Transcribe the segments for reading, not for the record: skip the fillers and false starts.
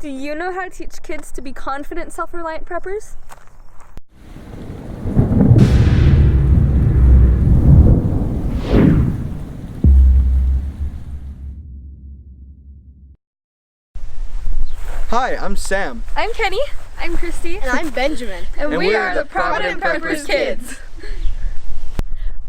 Do you know how to teach kids to be confident, self-reliant preppers? Hi, I'm Sam. I'm Kenny. I'm Christy. And I'm Benjamin. And we are the Provident Preppers kids.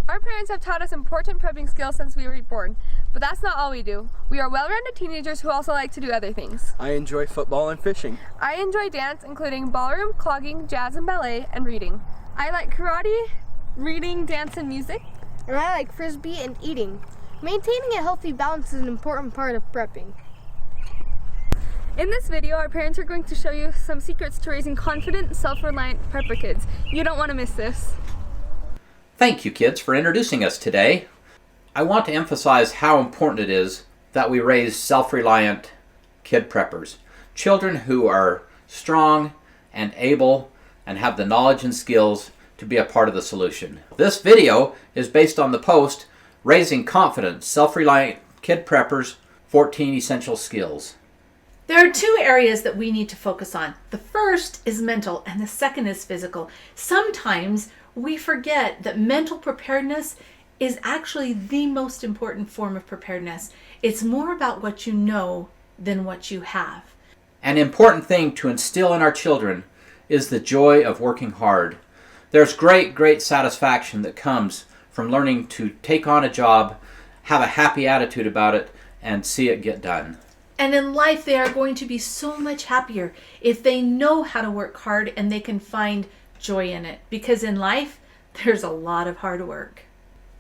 Our parents have taught us important prepping skills since we were born, but that's not all we do. We are well-rounded teenagers who also like to do other things. I enjoy football and fishing. I enjoy dance, including ballroom, clogging, jazz and ballet, and reading. I like karate, reading, dance, and music. And I like frisbee and eating. Maintaining a healthy balance is an important part of prepping. In this video, our parents are going to show you some secrets to raising confident, self-reliant prepper kids. You don't want to miss this. Thank you, kids, for introducing us today. I want to emphasize how important it is that we raise self-reliant kid preppers. Children who are strong and able and have the knowledge and skills to be a part of the solution. This video is based on the post, Raising Confident, Self-Reliant Kid Preppers, 14 Essential Skills. There are two areas that we need to focus on. The first is mental and the second is physical. Sometimes we forget that mental preparedness is actually the most important form of preparedness. It's more about what you know than what you have. An important thing to instill in our children is the joy of working hard. There's great satisfaction that comes from learning to take on a job, have a happy attitude about it, and see it get done. And in life, they are going to be so much happier if they know how to work hard and they can find joy in it. Because in life, there's a lot of hard work.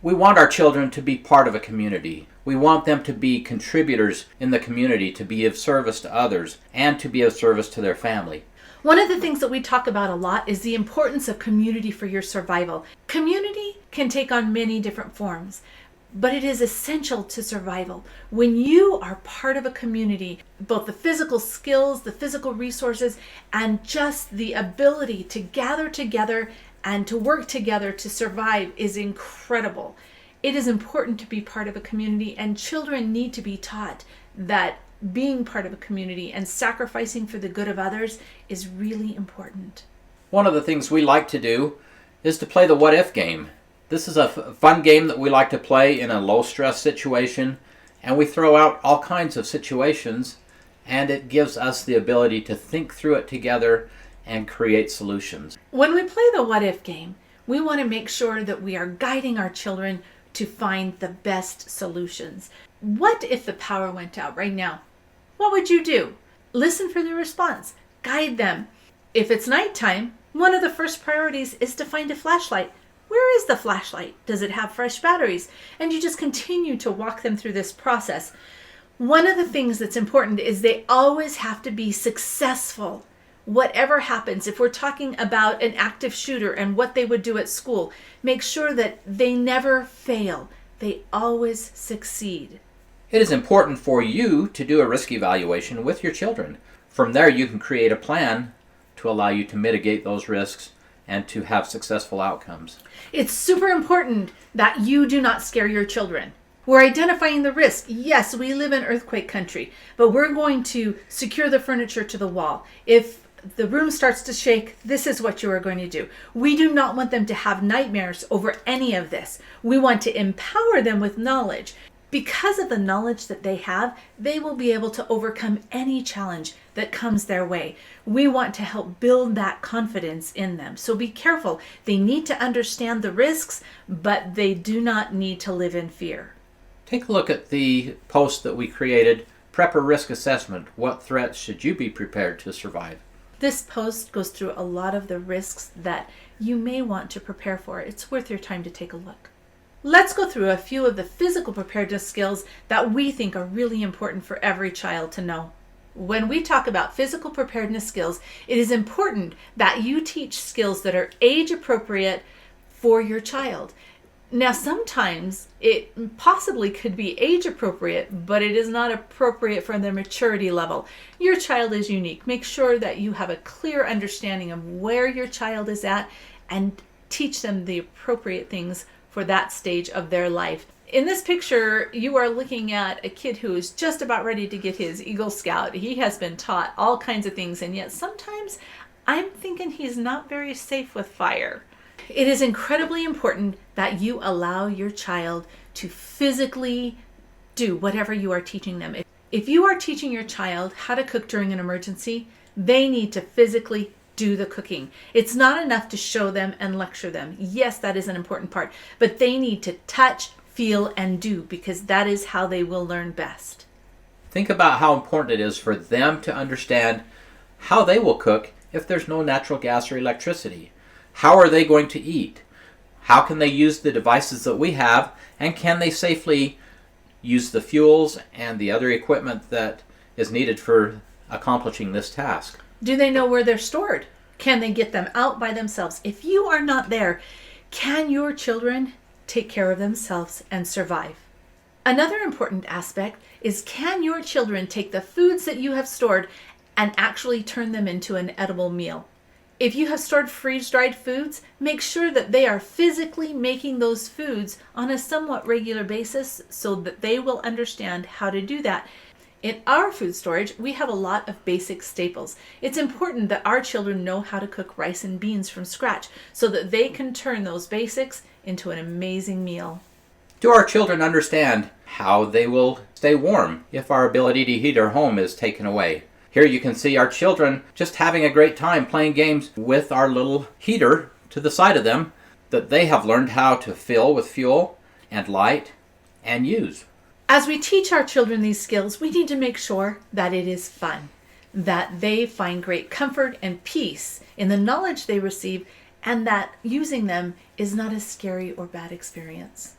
We want our children to be part of a community. We want them to be contributors in the community, to be of service to others, and to be of service to their family. One of the things that we talk about a lot is the importance of community for your survival. Community can take on many different forms, but it is essential to survival. When you are part of a community, both the physical skills, the physical resources, and just the ability to gather together and to work together to survive is incredible. It is important to be part of a community, and children need to be taught that being part of a community and sacrificing for the good of others is really important. One of the things we like to do is to play the what if game. This is a fun game that we like to play in a low-stress situation, and we throw out all kinds of situations, and it gives us the ability to think through it together and create solutions. When we play the what if game, we want to make sure that we are guiding our children to find the best solutions. What if the power went out right now? What would you do? Listen for the response. Guide them. If it's nighttime, one of the first priorities is to find a flashlight. Where is the flashlight? Does it have fresh batteries? And you just continue to walk them through this process. One of the things that's important is they always have to be successful. Whatever happens, if we're talking about an active shooter and what they would do at school, make sure that they never fail. They always succeed. It is important for you to do a risk evaluation with your children. From there, you can create a plan to allow you to mitigate those risks and to have successful outcomes. It's super important that you do not scare your children. We're identifying the risk. Yes, we live in earthquake country, but we're going to secure the furniture to the wall. If the room starts to shake, this is what you are going to do. We do not want them to have nightmares over any of this. We want to empower them with knowledge. Because of the knowledge that they have, they will be able to overcome any challenge that comes their way. We want to help build that confidence in them. So be careful. They need to understand the risks, but they do not need to live in fear. Take a look at the post that we created, Prepper Risk Assessment. What threats should you be prepared to survive? This post goes through a lot of the risks that you may want to prepare for. It's worth your time to take a look. Let's go through a few of the physical preparedness skills that we think are really important for every child to know. When we talk about physical preparedness skills, it is important that you teach skills that are age appropriate for your child. Now, sometimes it possibly could be age appropriate, but it is not appropriate for their maturity level. Your child is unique. Make sure that you have a clear understanding of where your child is at and teach them the appropriate things for that stage of their life. In this picture, you are looking at a kid who is just about ready to get his Eagle Scout. He has been taught all kinds of things, and yet sometimes I'm thinking he's not very safe with fire. It is incredibly important that you allow your child to physically do whatever you are teaching them. If you are teaching your child how to cook during an emergency, they need to physically do the cooking. It's not enough to show them and lecture them. Yes, that is an important part, but they need to touch, feel, and do, because that is how they will learn best. Think about how important it is for them to understand how they will cook if there's no natural gas or electricity. How are they going to eat? How can they use the devices that we have, and can they safely use the fuels and the other equipment that is needed for accomplishing this task? Do they know where they're stored? Can they get them out by themselves? If you are not there, can your children take care of themselves and survive? Another important aspect is, can your children take the foods that you have stored and actually turn them into an edible meal? If you have stored freeze-dried foods, make sure that they are physically making those foods on a somewhat regular basis so that they will understand how to do that. In our food storage, we have a lot of basic staples. It's important that our children know how to cook rice and beans from scratch so that they can turn those basics into an amazing meal. Do our children understand how they will stay warm if our ability to heat our home is taken away? Here you can see our children just having a great time playing games with our little heater to the side of them that they have learned how to fill with fuel and light and use. As we teach our children these skills, we need to make sure that it is fun, that they find great comfort and peace in the knowledge they receive, and that using them is not a scary or bad experience.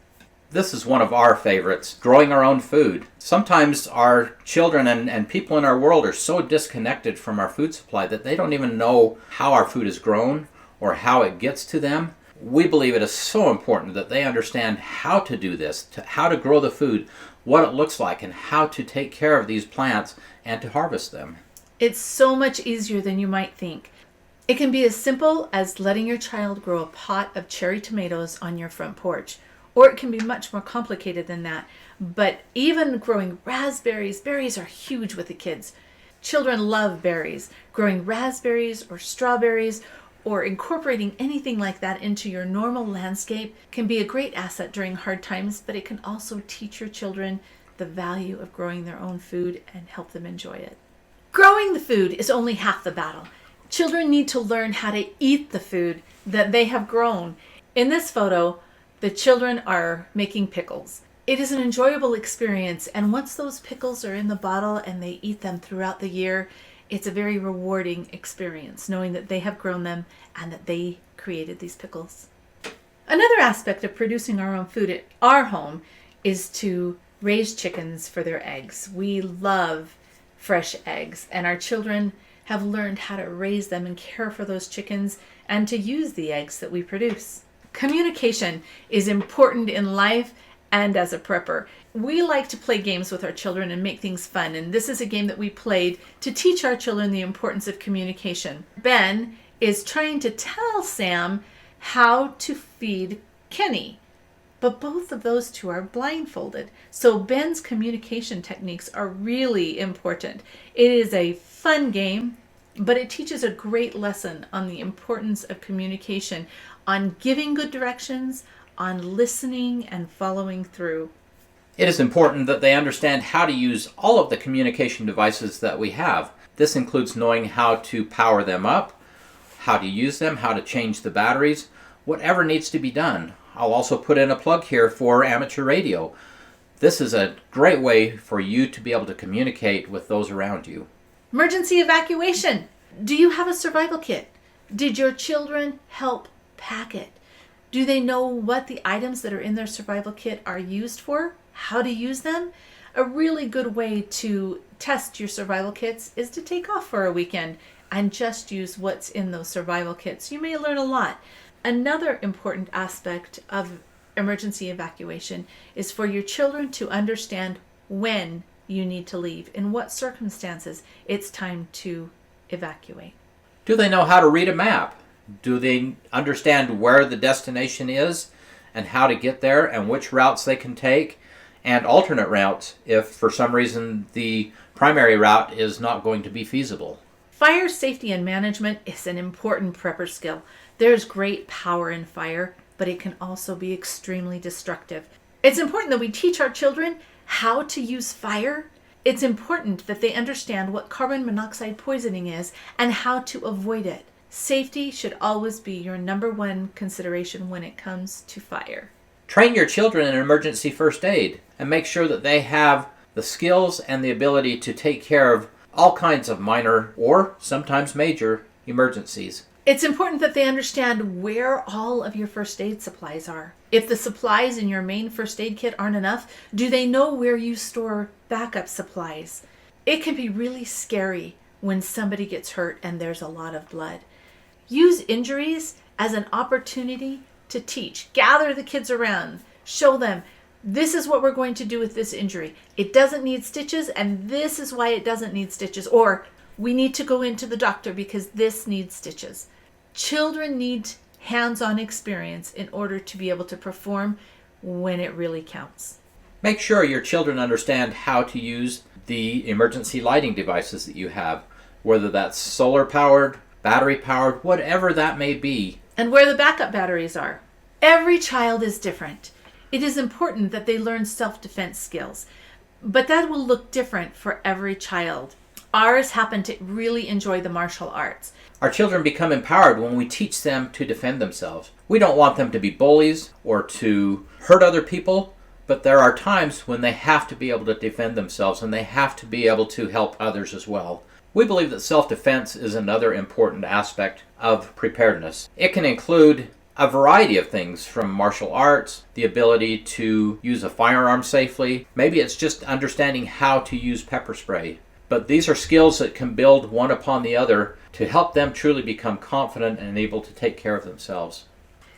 This is one of our favorites, growing our own food. Sometimes our children and people in our world are so disconnected from our food supply that they don't even know how our food is grown or how it gets to them. We believe it is so important that they understand how to do this, how to grow the food, what it looks like, and how to take care of these plants and to harvest them. It's so much easier than you might think. It can be as simple as letting your child grow a pot of cherry tomatoes on your front porch. Or it can be much more complicated than that. But even growing raspberries, berries are huge with the kids. Children love berries. Growing raspberries or strawberries or incorporating anything like that into your normal landscape can be a great asset during hard times, but it can also teach your children the value of growing their own food and help them enjoy it. Growing the food is only half the battle. Children need to learn how to eat the food that they have grown. In this photo, the children are making pickles. It is an enjoyable experience, and once those pickles are in the bottle and they eat them throughout the year, it's a very rewarding experience knowing that they have grown them and that they created these pickles. Another aspect of producing our own food at our home is to raise chickens for their eggs. We love fresh eggs, and our children have learned how to raise them and care for those chickens and to use the eggs that we produce. Communication is important in life and as a prepper. We like to play games with our children and make things fun, and this is a game that we played to teach our children the importance of communication. Ben is trying to tell Sam how to feed Kenny, but both of those two are blindfolded. So Ben's communication techniques are really important. It is a fun game, but it teaches a great lesson on the importance of communication, on giving good directions, on listening and following through. It is important that they understand how to use all of the communication devices that we have. This includes knowing how to power them up, how to use them, how to change the batteries, whatever needs to be done. I'll also put in a plug here for amateur radio. This is a great way for you to be able to communicate with those around you. Emergency evacuation. Do you have a survival kit? Did your children help pack it? Do they know what the items that are in their survival kit are used for? How to use them? A really good way to test your survival kits is to take off for a weekend and just use what's in those survival kits. You may learn a lot. Another important aspect of emergency evacuation is for your children to understand when you need to leave, in what circumstances it's time to evacuate. Do they know how to read a map? Do they understand where the destination is and how to get there and which routes they can take, and alternate routes if for some reason the primary route is not going to be feasible. Fire safety and management is an important prepper skill. There's great power in fire, but it can also be extremely destructive. It's important that we teach our children how to use fire. It's important that they understand what carbon monoxide poisoning is and how to avoid it. Safety should always be your number one consideration when it comes to fire. Train your children in emergency first aid and make sure that they have the skills and the ability to take care of all kinds of minor or sometimes major emergencies. It's important that they understand where all of your first aid supplies are. If the supplies in your main first aid kit aren't enough, do they know where you store backup supplies? It can be really scary when somebody gets hurt and there's a lot of blood. Use injuries as an opportunity to teach. Gather the kids around. Show them, this is what we're going to do with this injury. It doesn't need stitches, and this is why it doesn't need stitches. Or, we need to go into the doctor because this needs stitches. Children need hands-on experience in order to be able to perform when it really counts. Make sure your children understand how to use the emergency lighting devices that you have, whether that's solar-powered, battery-powered, whatever that may be. And where the backup batteries are. Every child is different. It is important that they learn self-defense skills, but that will look different for every child. Ours happen to really enjoy the martial arts. Our children become empowered when we teach them to defend themselves. We don't want them to be bullies or to hurt other people, but there are times when they have to be able to defend themselves and they have to be able to help others as well. We believe that self-defense is another important aspect of preparedness. It can include a variety of things from martial arts, the ability to use a firearm safely. Maybe it's just understanding how to use pepper spray. But these are skills that can build one upon the other to help them truly become confident and able to take care of themselves.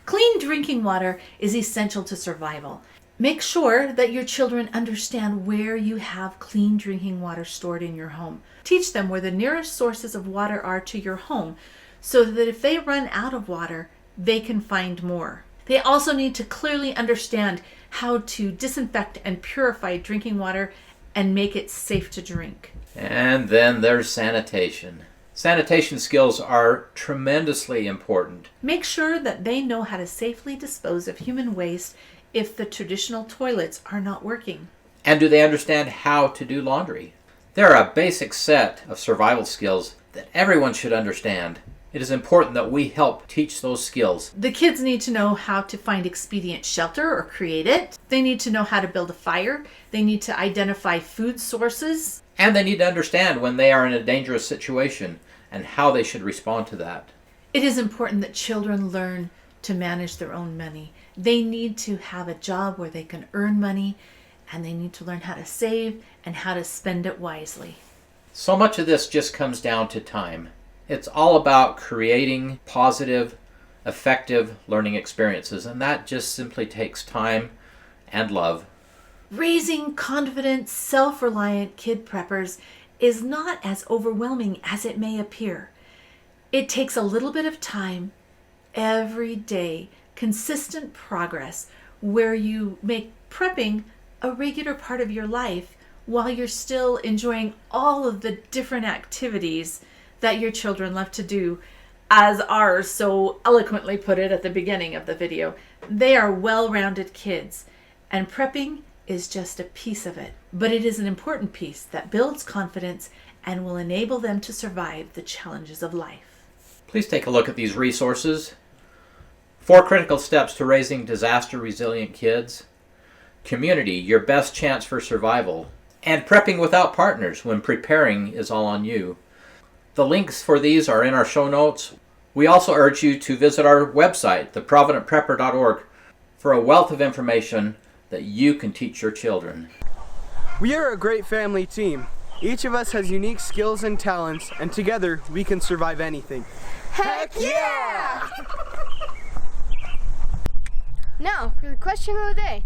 Clean drinking water is essential to survival. Make sure that your children understand where you have clean drinking water stored in your home. Teach them where the nearest sources of water are to your home so that if they run out of water, they can find more. They also need to clearly understand how to disinfect and purify drinking water and make it safe to drink. And then there's sanitation. Sanitation skills are tremendously important. Make sure that they know how to safely dispose of human waste if the traditional toilets are not working. And do they understand how to do laundry? There are a basic set of survival skills that everyone should understand. It is important that we help teach those skills. The kids need to know how to find expedient shelter or create it. They need to know how to build a fire. They need to identify food sources. And they need to understand when they are in a dangerous situation and how they should respond to that. It is important that children learn to manage their own money. They need to have a job where they can earn money, and they need to learn how to save and how to spend it wisely. So much of this just comes down to time. It's all about creating positive, effective learning experiences, and that just simply takes time and love. Raising confident, self-reliant kid preppers is not as overwhelming as it may appear. It takes a little bit of time, every day, consistent progress, where you make prepping a regular part of your life while you're still enjoying all of the different activities that your children love to do, as ours so eloquently put it at the beginning of the video. They are well-rounded kids, and prepping is just a piece of it. But it is an important piece that builds confidence and will enable them to survive the challenges of life. Please take a look at these resources. 4 critical steps to raising disaster-resilient kids. Community, your best chance for survival. And prepping without partners when preparing is all on you. The links for these are in our show notes. We also urge you to visit our website, theprovidentprepper.org, for a wealth of information that you can teach your children. We are a great family team. Each of us has unique skills and talents, and together we can survive anything. Heck yeah! Now, for the question of the day.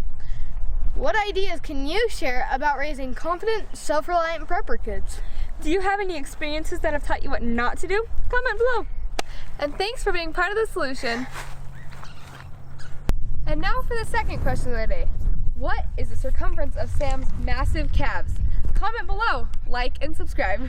What ideas can you share about raising confident, self-reliant prepper kids? Do you have any experiences that have taught you what not to do? Comment below. And thanks for being part of the solution. And now for the second question of the day. What is the circumference of Sam's massive calves? Comment below, like, and subscribe.